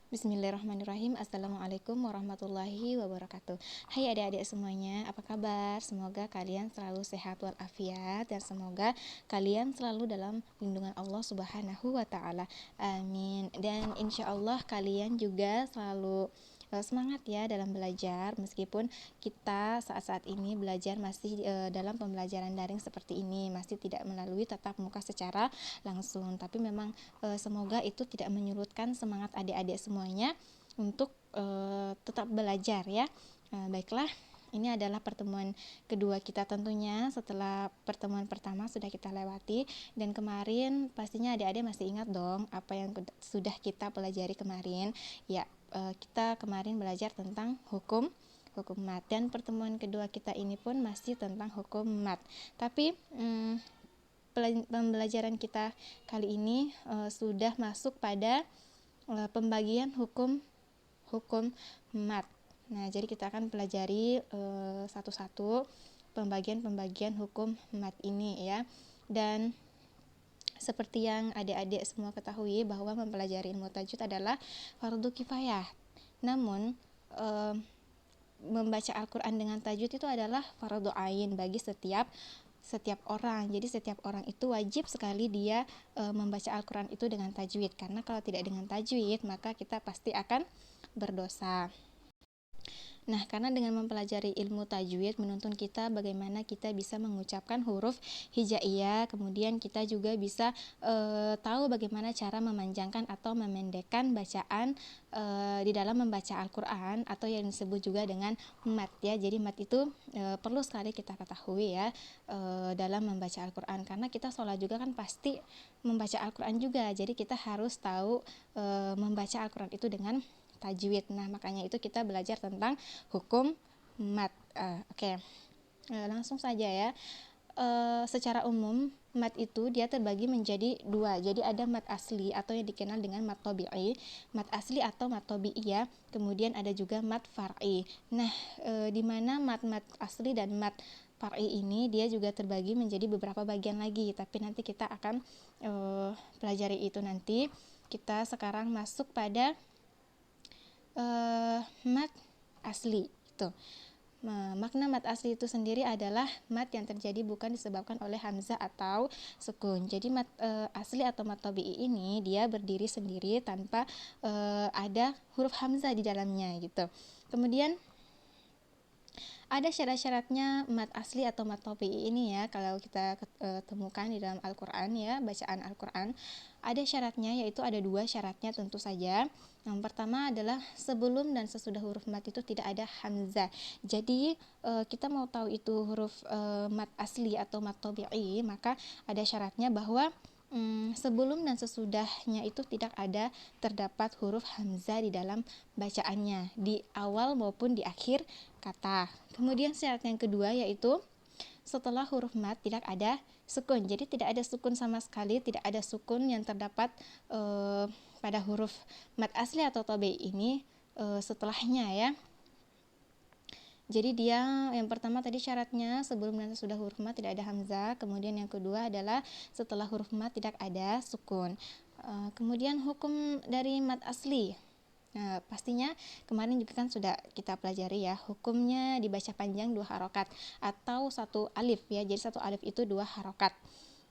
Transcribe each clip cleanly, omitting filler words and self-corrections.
Bismillahirrahmanirrahim. Assalamualaikum warahmatullahi wabarakatuh. Hai adik-adik semuanya, apa kabar? Semoga kalian selalu sehat walafiat dan semoga kalian selalu dalam lindungan Allah Subhanahu wa Ta'ala. Amin. Dan insya Allah kalian juga selalu semangat ya dalam belajar, meskipun kita saat-saat ini belajar masih dalam pembelajaran daring seperti ini, masih tidak melalui tatap muka secara langsung, tapi memang semoga itu tidak menyurutkan semangat adik-adik semuanya untuk tetap belajar ya. Baiklah, ini adalah pertemuan kedua kita tentunya setelah pertemuan pertama sudah kita lewati, dan kemarin pastinya adik-adik masih ingat dong apa yang sudah kita pelajari kemarin ya. Kita kemarin belajar tentang hukum mat, dan pertemuan kedua kita ini pun masih tentang hukum mat, tapi pembelajaran kita kali ini sudah masuk pada pembagian hukum mat. Nah, jadi kita akan pelajari satu-satu pembagian hukum mat ini ya. Dan seperti yang adik-adik semua ketahui bahwa mempelajari ilmu tajwid adalah fardu kifayah. Namun membaca Al-Quran dengan tajwid itu adalah fardu ain bagi setiap orang. Jadi setiap orang itu wajib sekali dia membaca Al-Quran itu dengan tajwid, karena kalau tidak dengan tajwid maka kita pasti akan berdosa. Nah, karena dengan mempelajari ilmu tajwid menuntun kita bagaimana kita bisa mengucapkan huruf hijaiyah, kemudian kita juga bisa tahu bagaimana cara memanjangkan atau memendekkan bacaan di dalam membaca Al-Quran, atau yang disebut juga dengan mat ya. Jadi mat itu perlu sekali kita ketahui ya dalam membaca Al-Quran, karena kita sholat juga kan pasti membaca Al-Quran juga, jadi kita harus tahu membaca Al-Quran itu dengan tajwid. Nah, makanya itu kita belajar tentang hukum mat. Oke. Langsung saja ya. Secara umum mat itu dia terbagi menjadi dua. Jadi ada mat asli atau yang dikenal dengan mat tabi'i, mat asli atau mat tabi'i ya. Kemudian ada juga mat far'i. Nah, di mana mat asli dan mat far'i ini dia juga terbagi menjadi beberapa bagian lagi, tapi nanti kita akan pelajari itu nanti. Kita sekarang masuk pada mat asli itu. Makna mat asli itu sendiri adalah mat yang terjadi bukan disebabkan oleh hamzah atau sukun. Jadi mat asli atau mat tabi'i ini dia berdiri sendiri tanpa ada huruf hamzah di dalamnya gitu. Kemudian ada syarat-syaratnya mat asli atau mat tabi'i ini ya. Kalau kita temukan di dalam Al-Quran ya, bacaan Al-Quran, ada syaratnya, yaitu ada dua syaratnya tentu saja. Yang pertama adalah sebelum dan sesudah huruf mat itu tidak ada hamzah. Jadi kita mau tahu itu huruf mat asli atau mat tabi'i, maka ada syaratnya bahwa sebelum dan sesudahnya itu tidak ada terdapat huruf hamzah di dalam bacaannya, di awal maupun di akhir kata. Kemudian syarat yang kedua yaitu setelah huruf mat tidak ada sukun. Jadi tidak ada sukun sama sekali, tidak ada sukun yang terdapat pada huruf mat asli atau tabi'i ini setelahnya ya. Jadi dia yang pertama tadi syaratnya sebelum dan sesudah huruf mat tidak ada hamzah. Kemudian yang kedua adalah setelah huruf mat tidak ada sukun. Kemudian hukum dari mat asli. Nah, pastinya kemarin juga kan sudah kita pelajari ya, hukumnya dibaca panjang 2 harokat atau 1 alif ya. Jadi 1 alif itu 2 harokat.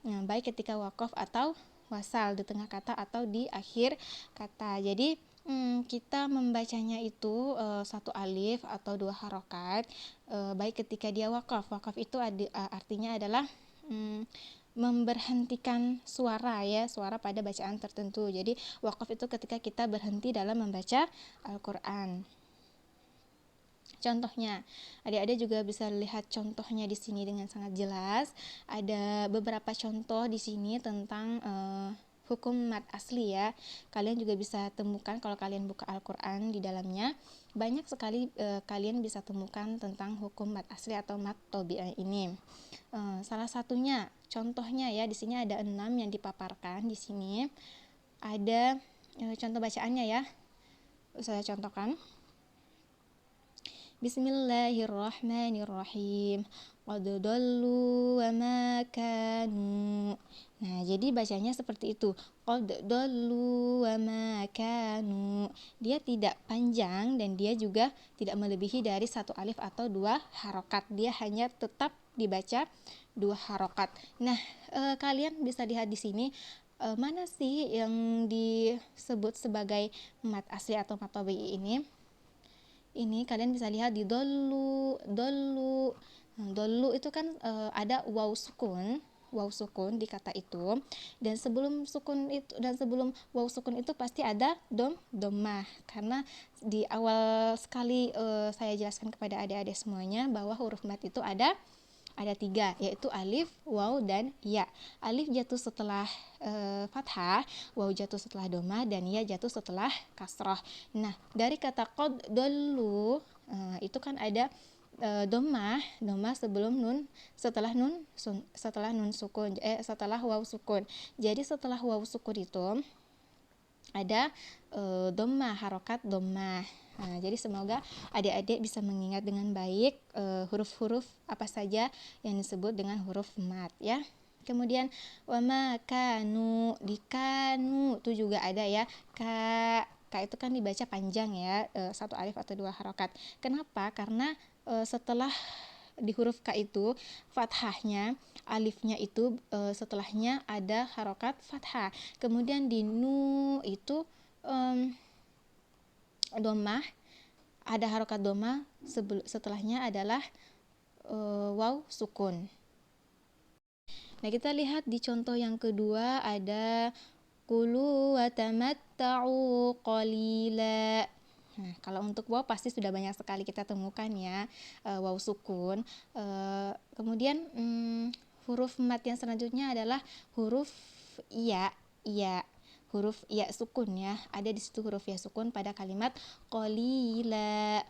Nah, baik ketika waqaf atau wasal, di tengah kata atau di akhir kata. Jadi kita membacanya itu 1 alif atau 2 harokat baik ketika dia waqaf. Waqaf itu artinya adalah memberhentikan suara ya, suara pada bacaan tertentu. Jadi waqaf itu ketika kita berhenti dalam membaca Al-Quran. Contohnya, adik-adik juga bisa lihat contohnya di sini dengan sangat jelas. Ada beberapa contoh di sini tentang hukum mat asli ya. Kalian juga bisa temukan kalau kalian buka Al-Quran di dalamnya. Banyak sekali kalian bisa temukan tentang hukum mat asli atau mat tabi'i ini. Salah satunya, contohnya ya, di sini ada 6 yang dipaparkan di sini. Ada contoh bacaannya ya. Saya contohkan. Bismillahirrahmanirrahim. Qad dallu wa ma kanu. Nah, jadi bacanya seperti itu. qad dallu wa ma kanu. Dia tidak panjang dan dia juga tidak melebihi dari satu alif atau dua harokat. Dia hanya tetap dibaca dua harokat. Nah, kalian bisa lihat di sini mana sih yang disebut sebagai mat asli atau mat tabi'i ini? Ini kalian bisa lihat di dolu. Nah, dolu itu kan ada waw sukun di kata itu, dan sebelum waw sukun itu pasti ada domah, karena di awal sekali saya jelaskan kepada adik-adik semuanya bahwa huruf mat itu ada tiga, yaitu alif, waw, dan ya. Alif jatuh setelah fathah, waw jatuh setelah domah, dan ya jatuh setelah kasroh. Nah, dari kata qad dallu itu kan ada domah sebelum nun, setelah waw sukun. Jadi setelah waw sukun itu ada domah, harokat domah. Nah, jadi semoga adik-adik bisa mengingat dengan baik huruf-huruf apa saja yang disebut dengan huruf mat ya. Kemudian wama kanu, di kanu itu juga ada ya. Ka itu kan dibaca panjang ya, satu alif atau dua harokat. Kenapa? Karena setelah di huruf K itu fathahnya, alifnya itu setelahnya ada harokat fathah. Kemudian di nu itu domah, ada harokat domah, setelahnya adalah waw sukun. Nah, kita lihat di contoh yang kedua ada kulu wa tamatta'u qalila. Nah, kalau untuk waw pasti sudah banyak sekali kita temukan ya, waw sukun. Kemudian huruf mat yang selanjutnya adalah huruf iya. Huruf ya sukun ya, ada di situ huruf ya sukun pada kalimat qalila.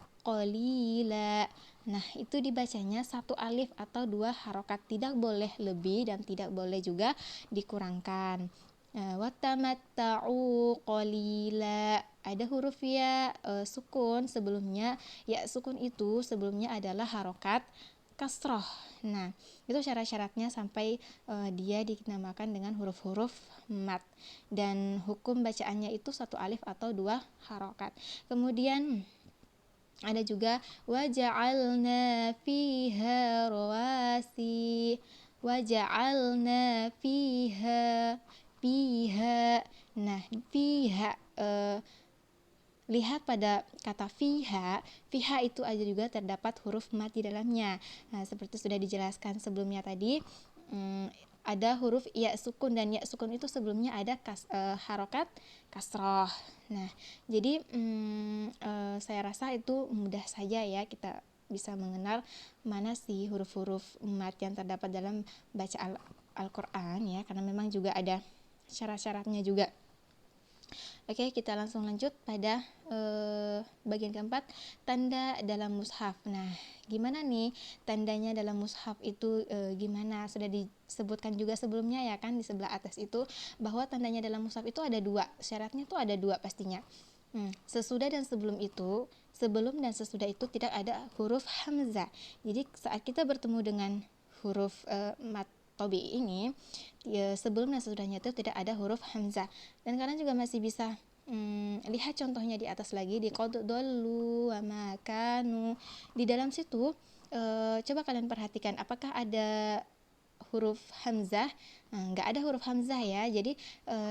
Nah, itu dibacanya satu alif atau dua harokat, tidak boleh lebih dan tidak boleh juga dikurangkan. Watamatta'u qalila, ada huruf ya sukun sebelumnya. Ya sukun itu sebelumnya adalah harokat kasroh. Nah, itu syarat-syaratnya sampai dia dinamakan dengan huruf-huruf mat, dan hukum bacaannya itu satu alif atau dua harokat. Kemudian ada juga waja'alna fiha rawasi, waja'alna fiha. Nah, fiha lihat pada kata fiha itu aja juga terdapat huruf mat di dalamnya. Nah, seperti sudah dijelaskan sebelumnya tadi, ada huruf ya sukun, dan ya sukun itu sebelumnya ada harokat kasroh. Nah, jadi saya rasa itu mudah saja ya, kita bisa mengenal mana sih huruf-huruf mat yang terdapat dalam baca Al-Quran ya, karena memang juga ada syarat-syaratnya juga. Oke, kita langsung lanjut pada bagian keempat, tanda dalam mushaf. Nah, gimana nih tandanya dalam mushaf itu gimana? Sudah disebutkan juga sebelumnya ya kan, di sebelah atas itu, bahwa tandanya dalam mushaf itu ada dua. Syaratnya tuh ada dua pastinya. Sesudah dan sebelum itu, sebelum dan sesudah itu tidak ada huruf hamzah. Jadi saat kita bertemu dengan huruf mat tobi ini, sebelum dan sesudahnya itu tidak ada huruf hamzah. Dan kalian juga masih bisa lihat contohnya di atas lagi, di qad dallu wa ma kanu. Di dalam situ coba kalian perhatikan apakah ada huruf hamzah. Nggak ada huruf hamzah ya, jadi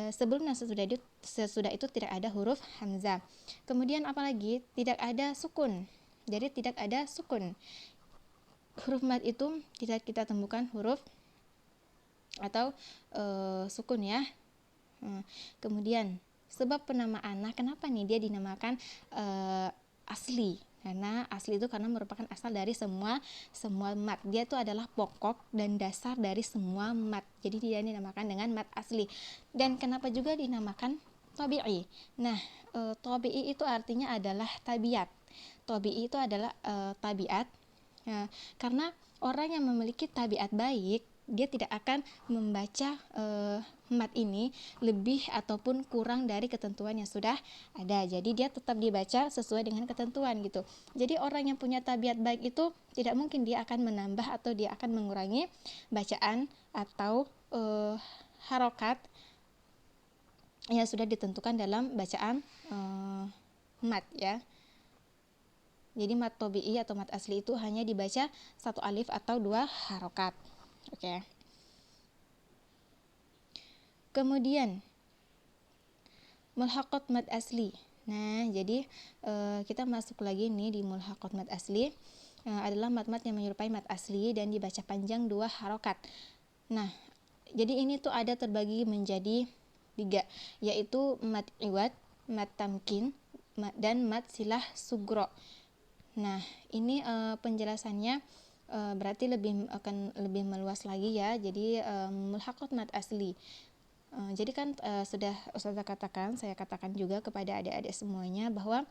sebelum dan sesudah itu tidak ada huruf hamzah. Kemudian apalagi tidak ada sukun, jadi tidak ada sukun. Huruf mat itu tidak kita temukan huruf atau sukun ya. Kemudian sebab penamaan, nah kenapa nih dia dinamakan asli? Karena asli itu karena merupakan asal dari semua mat. Dia itu adalah pokok dan dasar dari semua mat. Jadi dia dinamakan dengan mat asli. Dan kenapa juga dinamakan tabi'i? Nah, tabi'i itu artinya adalah tabiat. Tabi'i itu adalah tabiat. Karena orang yang memiliki tabiat baik, dia tidak akan membaca mat ini lebih ataupun kurang dari ketentuan yang sudah ada. Jadi dia tetap dibaca sesuai dengan ketentuan gitu. Jadi orang yang punya tabiat baik itu tidak mungkin dia akan menambah atau dia akan mengurangi bacaan atau harokat yang sudah ditentukan dalam bacaan mat ya. Jadi mat tobi'i atau mat asli itu hanya dibaca satu alif atau dua harokat. Oke. Kemudian mulhaqat mad asli. Nah, jadi kita masuk lagi nih di mulhaqat mad asli. Adalah mat-mat yang menyerupai mat asli dan dibaca panjang dua harokat. Nah, jadi ini tuh ada terbagi menjadi 3, yaitu mat iwad, mat tamkin, dan mat silah sugro. Nah, ini penjelasannya berarti akan lebih meluas lagi ya. Jadi mulhaqat mad asli. Jadi kan sudah Ustazah katakan, saya katakan juga kepada adik-adik semuanya bahwa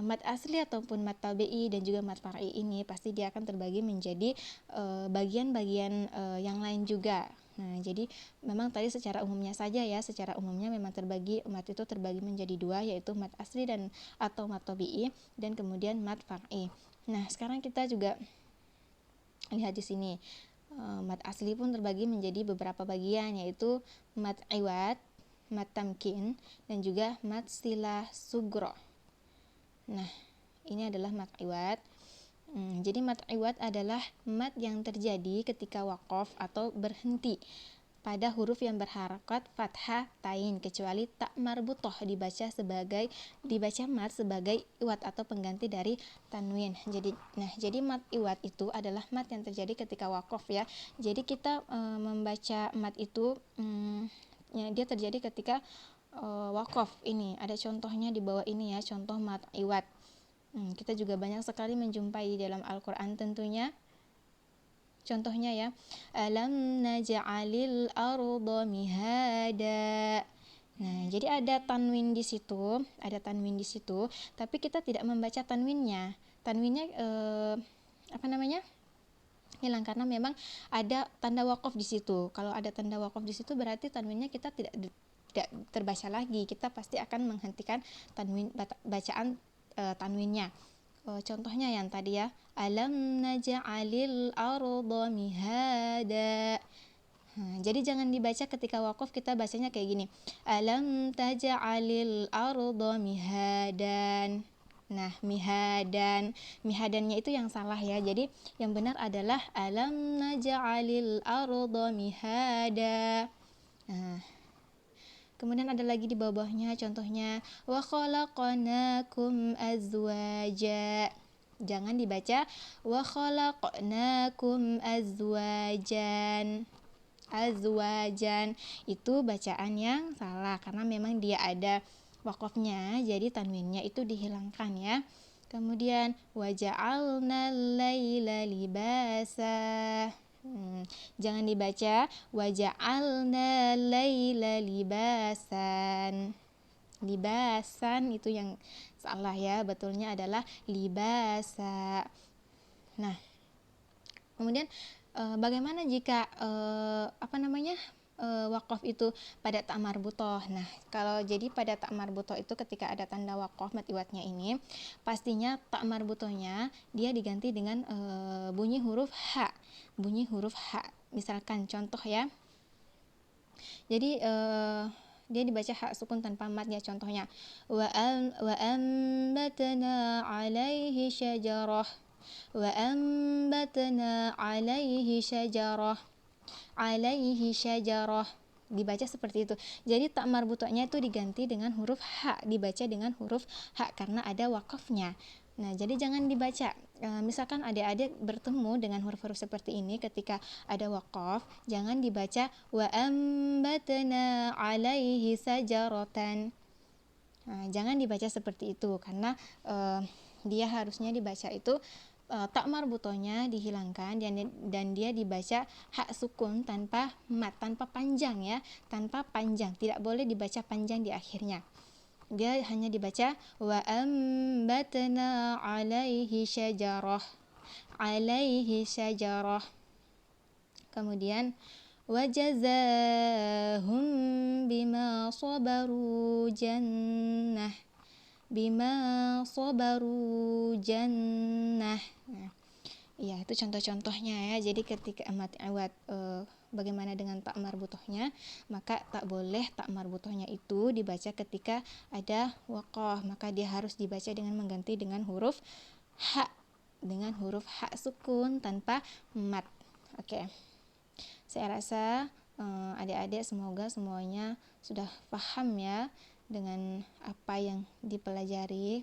mat asli ataupun mat tabi'i dan juga mat far'i ini pasti dia akan terbagi menjadi bagian-bagian yang lain juga. Nah, jadi memang tadi secara umumnya saja ya, secara umumnya memang mat itu terbagi menjadi 2, yaitu mat asli dan atau mat tabi'i dan kemudian mat far'i. Nah, sekarang kita juga lihat di sini. Mat asli pun terbagi menjadi beberapa bagian, yaitu mat iwad, mat tamkin, dan juga mat silah sugro. Nah, ini adalah mat iwad. Jadi mat iwad adalah mat yang terjadi ketika waqaf atau berhenti pada huruf yang berharakat fathah tain, kecuali tak marbutoh dibaca mat sebagai iwad atau pengganti dari tanwin. Jadi mat iwad itu adalah mat yang terjadi ketika waqaf ya. Jadi kita membaca mat itu ya, dia terjadi ketika waqaf. Ini ada contohnya di bawah ini ya, contoh mat iwad. Kita juga banyak sekali menjumpai di dalam Al-Quran tentunya. Contohnya ya, alam naj'alil arda mihada. Nah, jadi ada tanwin di situ, tapi kita tidak membaca tanwinnya. Tanwinnya hilang karena memang ada tanda wakaf di situ. Kalau ada tanda wakaf di situ berarti tanwinnya kita tidak terbaca lagi. Kita pasti akan menghentikan bacaan tanwinnya. Contohnya yang tadi ya, alam naj'alil arda mihada. Jadi jangan dibaca ketika waqaf, kita bacanya kayak gini, alam taj'alil arda mihadan. Nah, mihadannya itu yang salah ya. Jadi yang benar adalah alam naj'alil arda mihada. Nah, kemudian ada lagi di bawahnya contohnya wa khalaqnakum azwaja. Jangan dibaca wa khalaqnakum azwajan. Itu bacaan yang salah karena memang dia ada waqafnya, jadi tanwinnya itu dihilangkan ya. Kemudian waja'alnal laila libasa. Jangan dibaca waja'alna laila libasan. Libasan itu yang salah ya, betulnya adalah libasa. Nah, kemudian bagaimana jika waqaf itu pada tak marbutoh. Nah, kalau jadi pada tak marbutoh itu ketika ada tanda waqaf mat iwadnya ini, pastinya tak marbutohnya dia diganti dengan bunyi huruf ha. Misalkan contoh ya. Jadi dia dibaca hak sukun tanpa mat ya, contohnya wa ambatna alaihi syajarah. Dibaca seperti itu. Jadi tak marbutohnya itu diganti dengan huruf ha, dibaca dengan huruf ha karena ada wakafnya. Nah, jadi jangan dibaca. Misalkan adik-adik bertemu dengan huruf-huruf seperti ini ketika ada wakaf, jangan dibaca wa ambatna alaihi sajaratan. Jangan dibaca seperti itu karena dia harusnya dibaca itu tak marbutohnya dihilangkan dan dia dibaca hak sukun tanpa mat, tanpa panjang ya, tanpa panjang, tidak boleh dibaca panjang di akhirnya. Dia hanya dibaca wa ambatna alaihi syajarah. Kemudian wajazahum bima sabaru jannah. Nah, ya itu contoh-contohnya ya. Jadi ketika mat iwad bagaimana dengan tak marbutohnya? Maka tak boleh tak marbutohnya itu dibaca ketika ada waqaf, maka dia harus dibaca dengan mengganti dengan huruf ha, dengan huruf ha sukun tanpa mat. Oke. Saya rasa adik-adik semoga semuanya sudah paham ya dengan apa yang dipelajari.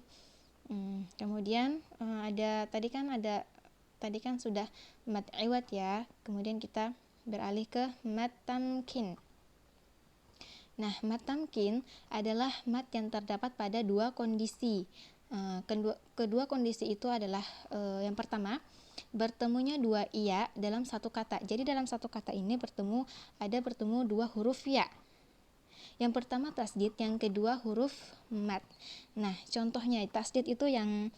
Kemudian tadi kan sudah mat iwad ya. Kemudian kita beralih ke mat tamkin. Nah, mat tamkin adalah mat yang terdapat pada dua kondisi. Kedua kondisi itu adalah yang pertama, bertemunya dua iya dalam satu kata. Jadi dalam satu kata ini bertemu dua huruf ya. Yang pertama tasdid, yang kedua huruf mat. Nah, contohnya tasdid itu yang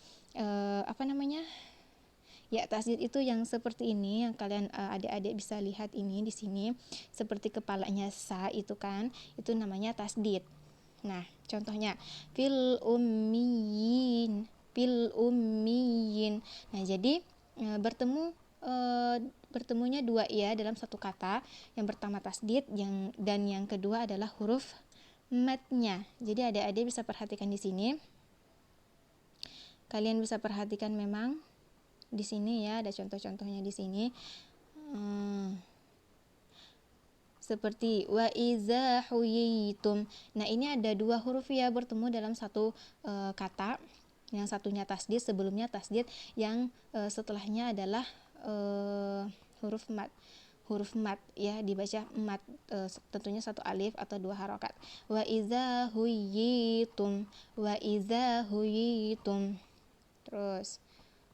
ya, tasdid itu yang seperti ini, yang kalian adik-adik bisa lihat ini di sini, seperti kepalanya sa itu kan, itu namanya tasdid. Nah, contohnya fil ummiyin. Nah, jadi bertemunya dua ya dalam satu kata. Yang pertama tasdid, dan yang kedua adalah huruf matnya. Jadi adik-adik bisa perhatikan di sini. Kalian bisa perhatikan memang di sini ya, ada contoh-contohnya di sini. Seperti wa iza huyitum. Nah, ini ada dua huruf ya bertemu dalam satu kata. Yang satunya tasdid, sebelumnya tasdid, yang setelahnya adalah huruf mat ya, dibaca mat, tentunya satu alif atau dua harokat. Wa iza huyitum. Terus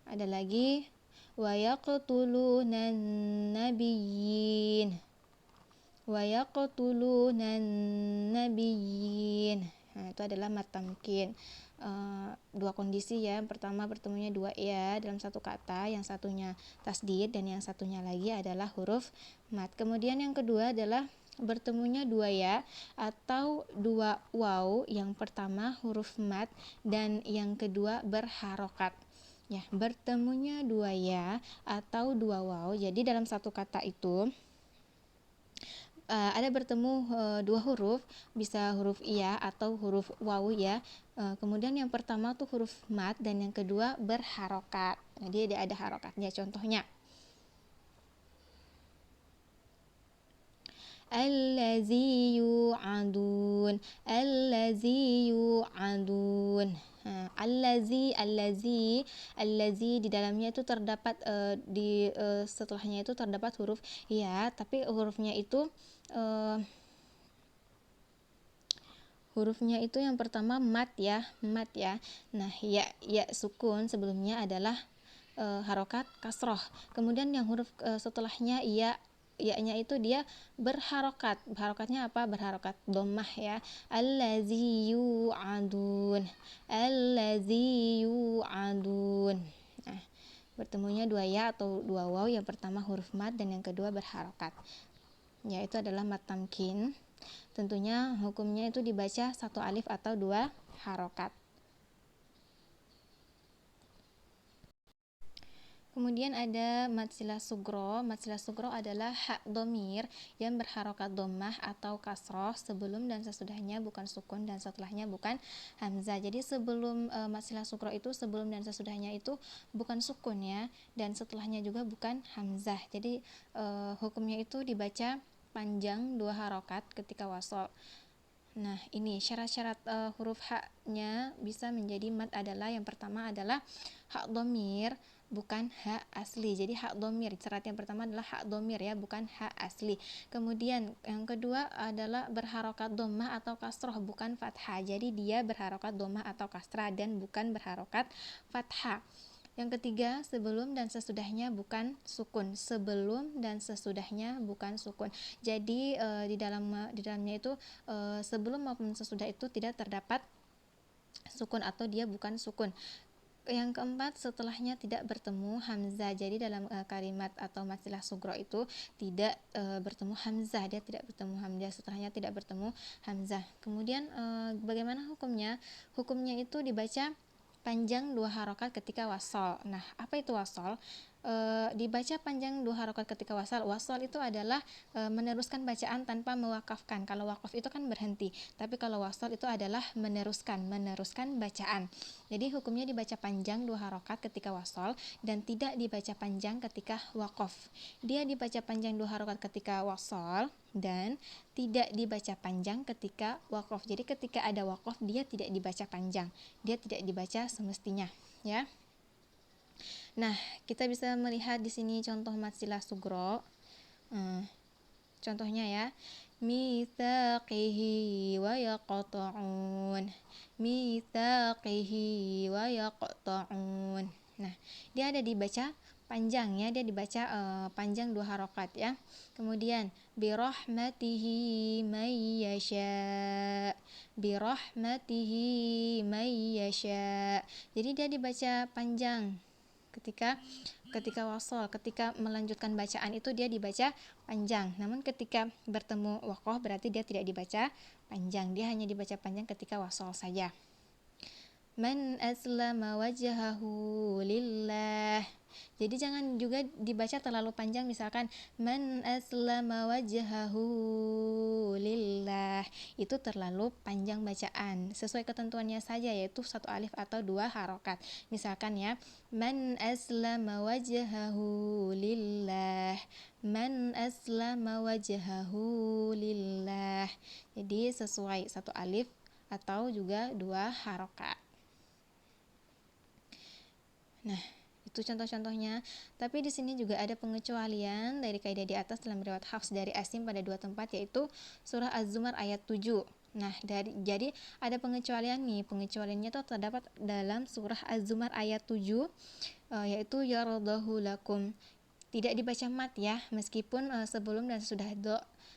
ada lagi wa yaqtulunan nabiyyin. Nah, itu adalah mat tamkin. Dua kondisi ya. Yang pertama bertemunya dua ya dalam satu kata, yang satunya tasdid dan yang satunya lagi adalah huruf mat. Kemudian yang kedua adalah bertemunya dua ya atau dua waw, yang pertama huruf mat dan yang kedua berharokat. Ya, bertemunya dua ya atau dua waw. Jadi dalam satu kata itu ada bertemu dua huruf, bisa huruf iya atau huruf waw ya. Kemudian yang pertama tuh huruf mat dan yang kedua berharokat. Jadi ada harokatnya. Contohnya allazi yu'adun. Allazi di dalamnya itu terdapat setelahnya itu terdapat huruf ya, tapi hurufnya itu yang pertama mat ya. Nah, ya sukun sebelumnya adalah harokat kasroh. Kemudian yang huruf setelahnya ya-nya itu dia berharokat. Harokatnya apa? Berharokat dhammah ya. Allazi yu'adun. Nah, bertemunya dua ya atau dua waw, yang pertama huruf mat dan yang kedua berharokat. Ya, itu adalah mat tamkin. Tentunya hukumnya itu dibaca satu alif atau dua harokat. Kemudian ada mat silah sugro. Mat silah sugro adalah hak domir yang berharokat dhammah atau kasroh sebelum dan sesudahnya bukan sukun dan setelahnya bukan hamzah. Jadi sebelum mat silah sugro itu, sebelum dan sesudahnya itu bukan sukun ya, dan setelahnya juga bukan hamzah. Jadi hukumnya itu dibaca panjang dua harokat ketika wasol. Nah, ini syarat-syarat huruf haknya bisa menjadi mat adalah, yang pertama adalah hak domir, bukan hak asli. Jadi hak domir, syarat yang pertama adalah hak domir ya, bukan hak asli. Kemudian yang kedua adalah berharokat dhammah atau kasroh, bukan fathah. Jadi dia berharokat dhammah atau kasrah dan bukan berharokat fathah. Yang ketiga, sebelum dan sesudahnya bukan sukun. Jadi di dalamnya itu sebelum maupun sesudah itu tidak terdapat sukun atau dia bukan sukun. Yang keempat, setelahnya tidak bertemu hamzah. Jadi dalam kalimat atau mat silah sugro itu tidak bertemu hamzah, dia tidak bertemu hamzah, setelahnya tidak bertemu hamzah. Kemudian bagaimana hukumnya? Hukumnya itu dibaca panjang dua harokat ketika wasol. Nah, apa itu wasol? dibaca panjang 2 harokat ketika wasal. Wasal itu adalah meneruskan bacaan tanpa mewakafkan. Kalau wakaf itu kan berhenti, tapi kalau wasal itu adalah meneruskan bacaan. Jadi hukumnya dibaca panjang 2 harokat ketika wasal dan tidak dibaca panjang ketika wakaf. Dia dibaca panjang 2 harokat ketika wasal dan tidak dibaca panjang ketika wakaf. Jadi ketika ada wakaf dia tidak dibaca panjang, dia tidak dibaca semestinya, ya. Nah, kita bisa melihat di sini contoh mad silah sugro. Contohnya ya, mitsaqihi wa yaqta'un, mitsaqihi wa yaqta'un. Nah, dia ada dibaca panjang ya, dia dibaca panjang 2 harokat ya. Kemudian birahmatihi may yasha, birahmatihi may yasha. Jadi dia dibaca panjang ketika wasol, ketika melanjutkan bacaan itu dia dibaca panjang. Namun ketika bertemu wakoh berarti dia tidak dibaca panjang, dia hanya dibaca panjang ketika wasol saja. Man aslama wajhahu lillah. Jadi jangan juga dibaca terlalu panjang, misalkan man aslama wajhahu lillah. Itu terlalu panjang bacaan. Sesuai ketentuannya saja, yaitu 1 alif atau 2 harokat. Misalkan ya, man aslama wajhahu lillah, man aslama wajhahu lillah. Jadi sesuai 1 alif atau juga 2 harokat. Nah, itu contoh-contohnya. Tapi di sini juga ada pengecualian dari kaidah di atas dalam riwayat Hafs dari Asim pada 2 tempat, yaitu surah Az-Zumar ayat 7. Nah, jadi ada pengecualian nih. Pengecualiannya itu terdapat dalam surah Az-Zumar ayat 7, yaitu yaradahu lakum. Tidak dibaca mat ya, meskipun sebelum dan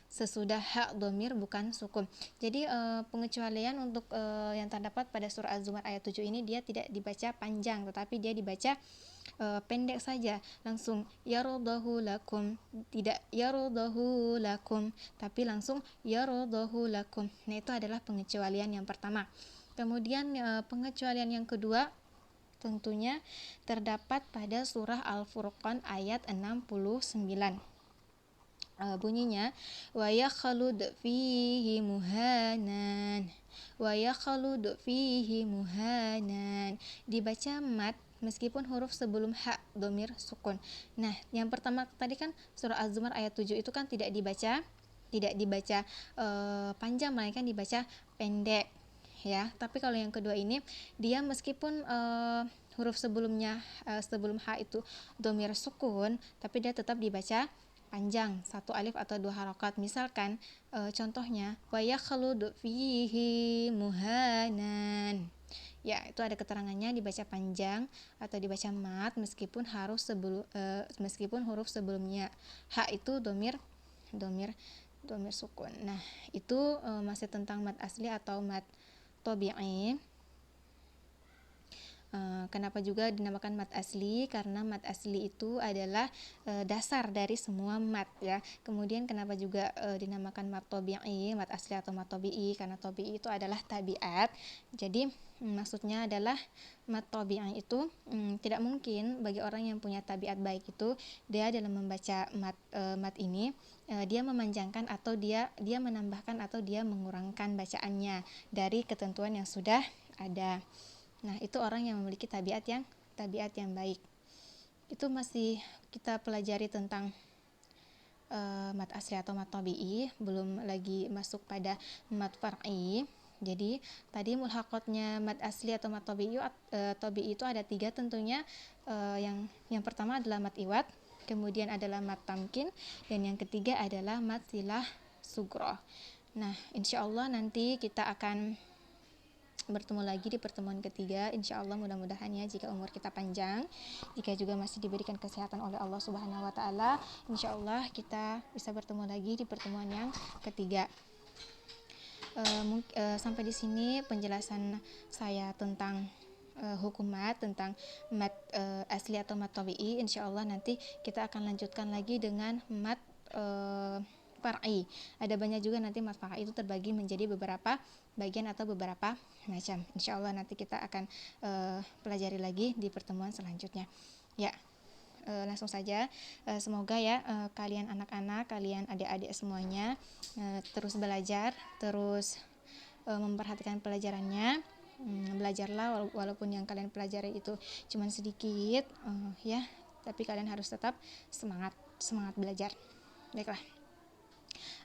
sesudah hak domir bukan sukun. Jadi pengecualian untuk yang terdapat pada surah Az-Zumar ayat 7 ini, dia tidak dibaca panjang, tetapi dia dibaca pendek saja, langsung yaradahu lakum, tidak yaradahu lakum, tapi langsung yaradahu lakum. Nah, itu adalah pengecualian yang pertama. Kemudian pengecualian yang kedua tentunya terdapat pada surah Al-Furqan ayat 69. Bunyinya wa yakhlud fihi muhanan, wa yakhlud fihi muhanan. Dibaca mat meskipun huruf sebelum hak domir sukun. Nah, yang pertama tadi kan surah Az-Zumar ayat 7 itu kan tidak dibaca panjang, melainkan dibaca pendek ya. Tapi kalau yang kedua ini, dia meskipun huruf sebelumnya sebelum ha itu domir sukun, tapi dia tetap dibaca panjang, 1 alif atau 2 harokat. Misalkan contohnya wa yakhlud fihi muhanan, ya itu ada keterangannya dibaca panjang atau dibaca mat meskipun meskipun huruf sebelumnya ha itu domir sukun. Nah, itu masih tentang mat asli atau mat tabi'i. Kenapa juga dinamakan mat asli? Karena mat asli itu adalah dasar dari semua mat ya. Kemudian kenapa juga dinamakan mat tabi'i, mat asli atau mat tabi'i? Karena tabi'i itu adalah tabiat. Jadi maksudnya adalah mat tabi'i itu tidak mungkin bagi orang yang punya tabiat baik itu, dia dalam membaca mat ini dia memanjangkan atau dia menambahkan atau dia mengurangkan bacaannya dari ketentuan yang sudah ada. Nah, itu orang yang memiliki tabiat yang baik. Itu masih kita pelajari tentang mat asli atau mat tabi'i, belum lagi masuk pada mat far'i. Jadi tadi mulhaqatnya mat asli atau mat tabi'i itu ada 3 tentunya. Yang pertama adalah mat iwad, kemudian adalah mat tamkin, dan yang ketiga adalah mat silah sugro. Nah, insyaallah nanti kita akan bertemu lagi di pertemuan ketiga, insyaallah. Mudah-mudahan ya, jika umur kita panjang, jika juga masih diberikan kesehatan oleh Allah Subhanahu wa taala, insyaallah kita bisa bertemu lagi di pertemuan yang ketiga. Sampai di sini penjelasan saya tentang hukum mat, tentang mat asli atau mat tabi'i. Insyaallah nanti kita akan lanjutkan lagi dengan mat far'i. Ada banyak juga nanti mat far'i itu terbagi menjadi beberapa bagian atau beberapa macam. Insyaallah nanti kita akan pelajari lagi di pertemuan selanjutnya. Ya, langsung saja. Semoga ya kalian anak-anak, kalian adik-adik semuanya terus belajar, terus memperhatikan pelajarannya. Belajarlah walaupun yang kalian pelajari itu cuma sedikit, ya, tapi kalian harus tetap semangat belajar. Baiklah.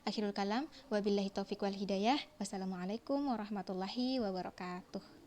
Akhirul kalam, wabillahi taufiq wal hidayah. Wassalamualaikum warahmatullahi wabarakatuh.